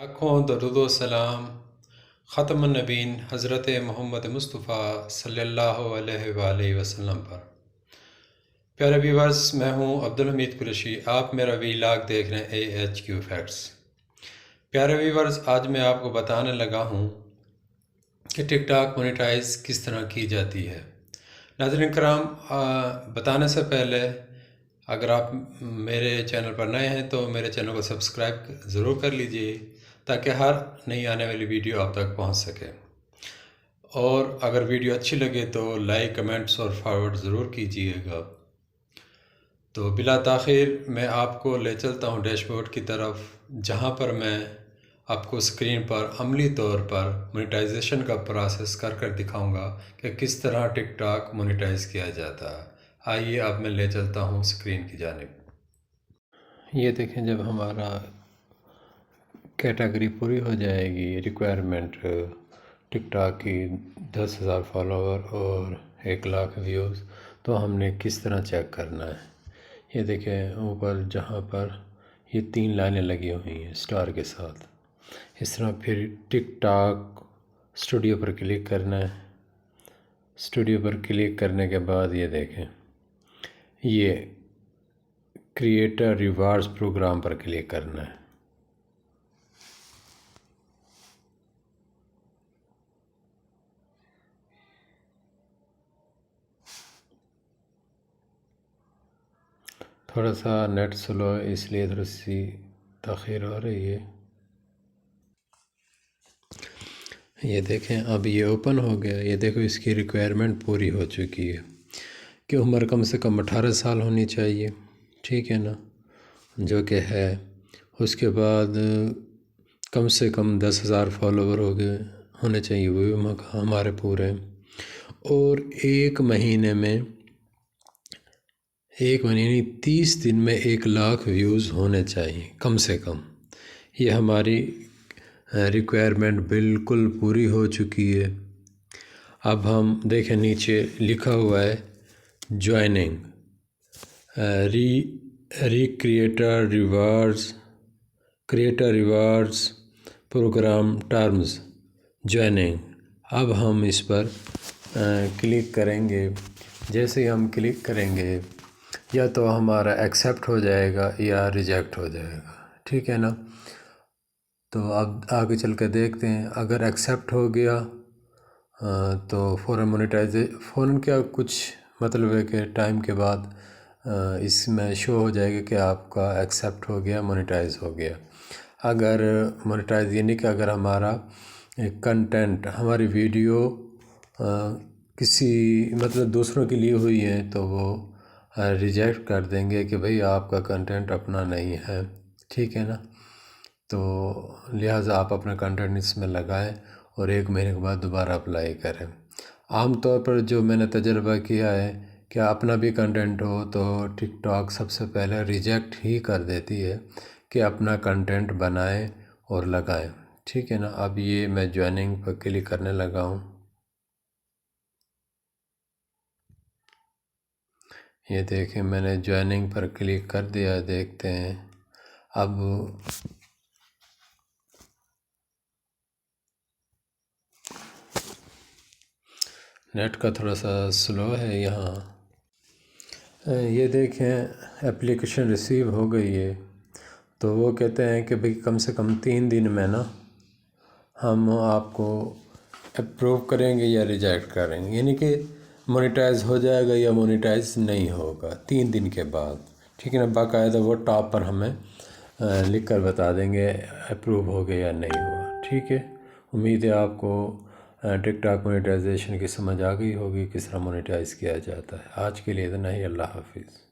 لاکھوں درود و سلام ختم النبین حضرت محمد مصطفیٰ صلی اللہ علیہ وآلہ وسلم پر۔ پیارے ویورز، میں ہوں عبدالحمید قریشی، آپ میرا ویلاگ دیکھ رہے ہیں AHQ فیکٹس۔ پیارے ویورز، آج میں آپ کو بتانے لگا ہوں کہ ٹک ٹاک مونیٹائز کس طرح کی جاتی ہے۔ ناظرین کرام، بتانے سے پہلے اگر آپ میرے چینل پر نئے ہیں تو میرے چینل کو سبسکرائب ضرور کر لیجئے تاکہ ہر نئی آنے والی ویڈیو آپ تک پہنچ سکے، اور اگر ویڈیو اچھی لگے تو لائک، کمنٹس اور فارورڈ ضرور کیجئے گا۔ تو بلا تاخیر میں آپ کو لے چلتا ہوں ڈیش بورڈ کی طرف، جہاں پر میں آپ کو اسکرین پر عملی طور پر مونیٹائزیشن کا پروسیس کر دکھاؤں گا کہ کس طرح ٹک ٹاک مونیٹائز کیا جاتا ہے۔ آئیے اب میں لے چلتا ہوں اسکرین کی جانب۔ یہ دیکھیں، جب ہمارا کیٹیگری پوری ہو جائے گی، ریکوائرمنٹ ٹک ٹاک کی 10,000 فالوور اور 1,00,000 ویوز، تو ہم نے کس طرح چیک کرنا ہے۔ یہ دیکھیں اوپر جہاں پر یہ 3 لائنیں لگی ہوئی ہیں سٹار کے ساتھ، اس طرح پھر ٹک ٹاک اسٹوڈیو پر کلک کرنا ہے۔ اسٹوڈیو پر کلک کرنے کے بعد یہ دیکھیں، یہ کریٹر ریوارڈز پروگرام پر کلک کرنا ہے۔ تھوڑا سا نیٹ سلو ہے، اس لیے تھوڑی سی تاخیر ہو رہی ہے۔ یہ دیکھیں اب یہ اوپن ہو گیا۔ یہ دیکھو اس کی ریکوائرمنٹ پوری ہو چکی ہے کہ عمر کم سے کم 18 سال ہونی چاہیے، ٹھیک ہے نا، جو کہ ہے۔ اس کے بعد کم سے کم 10,000 فالوور ہونے چاہیے، وہ بھی ہمارے پورے ہیں، اور ایک مہینے 30 دن میں 1,00,000 ویوز ہونے چاہیے کم سے کم۔ یہ ہماری ریکوائرمنٹ بالکل پوری ہو چکی ہے۔ اب ہم دیکھیں نیچے لکھا ہوا ہے joining creator rewards program terms joining. اب ہم اس پر کلک کریں گے۔ جیسے ہی ہم کلک کریں گے، یا تو ہمارا ایکسیپٹ ہو جائے گا یا ریجیکٹ ہو جائے گا، ٹھیک ہے نا۔ تو اب آگے چل کے دیکھتے ہیں۔ اگر ایکسیپٹ ہو گیا تو فوراً کیا کچھ مطلب ہے کہ ٹائم کے بعد اس میں شو ہو جائے گا کہ آپ کا ایکسیپٹ ہو گیا، مونیٹائز ہو گیا۔ اگر مونیٹائز یعنی کہ اگر ہمارا کنٹینٹ، ہماری ویڈیو کسی مطلب دوسروں کے لیے ہوئی ہے تو وہ ریجیکٹ کر دیں گے کہ بھئی آپ کا کنٹینٹ اپنا نہیں ہے، ٹھیک ہے نا۔ تو لہٰذا آپ اپنا کنٹینٹ اس میں لگائیں اور 1 مہینے کے بعد دوبارہ اپلائی کریں۔ عام طور پر جو میں نے تجربہ کیا ہے کہ اپنا بھی کنٹینٹ ہو تو ٹک ٹاک سب سے پہلے ریجیکٹ ہی کر دیتی ہے کہ اپنا کنٹینٹ بنائیں اور لگائیں، ٹھیک ہے نا۔ اب یہ میں جوائننگ پر کلک کرنے لگا ہوں۔ یہ دیکھیں میں نے جوائننگ پر کلک کر دیا، دیکھتے ہیں۔ اب نیٹ کا تھوڑا سا سلو ہے یہاں۔ یہ دیکھیں اپلیکیشن ریسیو ہو گئی ہے، تو وہ کہتے ہیں کہ بھئی کم سے کم 3 دن میں نا ہم آپ کو اپروو کریں گے یا ریجیکٹ کریں گے، یعنی کہ مونیٹائز ہو جائے گا یا مونیٹائز نہیں ہوگا 3 دن کے بعد، ٹھیک ہے نا۔ باقاعدہ وہ ٹاپ پر ہمیں لکھ کر بتا دیں گے اپروو ہو گیا یا نہیں ہوا، ٹھیک ہے۔ امید ہے آپ کو ٹک ٹاک مونیٹائزیشن کی سمجھ آ گئی ہوگی، کس طرح مونیٹائز کیا جاتا ہے۔ آج کے لیے اتنا ہی، اللہ حافظ۔